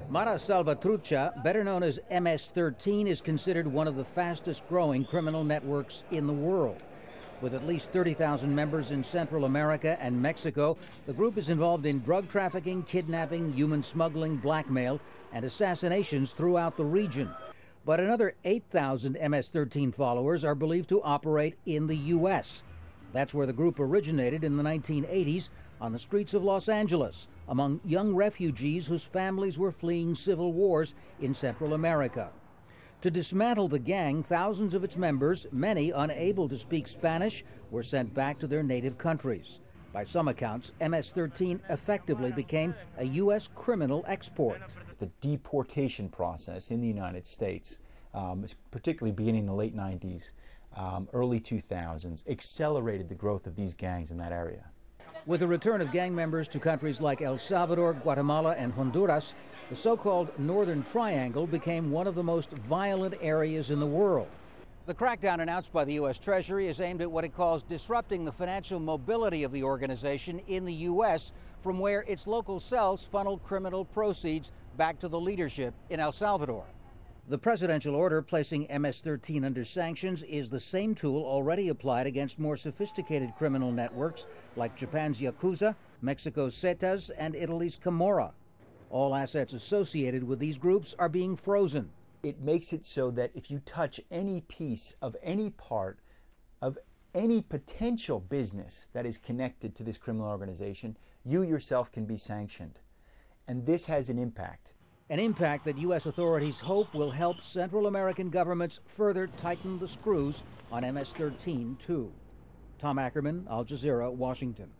Mara Salvatrucha, better known as MS-13, is considered one of the fastest growing criminal networks in the world. With at least 30,000 members in Central America and Mexico, the group is involved in drug trafficking, kidnapping, human smuggling, blackmail, and assassinations throughout the region. But another 8,000 MS-13 followers are believed to operate in the U.S. That's where the group originated in the 1980s on the streets of Los Angeles, among young refugees whose families were fleeing civil wars in Central America. To dismantle the gang, thousands of its members, many unable to speak Spanish, were sent back to their native countries. By some accounts, MS-13 effectively became a U.S. criminal export. The deportation process in the United States, particularly beginning in the late 90s, early 2000s, accelerated the growth of these gangs in that area. With the return of gang members to countries like El Salvador, Guatemala, and Honduras, the so-called Northern Triangle became one of the most violent areas in the world. The crackdown announced by the U.S. Treasury is aimed at what it calls disrupting the financial mobility of the organization in the U.S., from where its local cells funnel criminal proceeds back to the leadership in El Salvador. The presidential order placing MS-13 under sanctions is the same tool already applied against more sophisticated criminal networks like Japan's Yakuza, Mexico's Zetas, and Italy's Camorra. All assets associated with these groups are being frozen. It makes it so that if you touch any piece of any part of any potential business that is connected to this criminal organization, you yourself can be sanctioned. And this has an impact. An impact that U.S. authorities hope will help Central American governments further tighten the screws on MS-13, too. Tom Ackerman, Al Jazeera, Washington.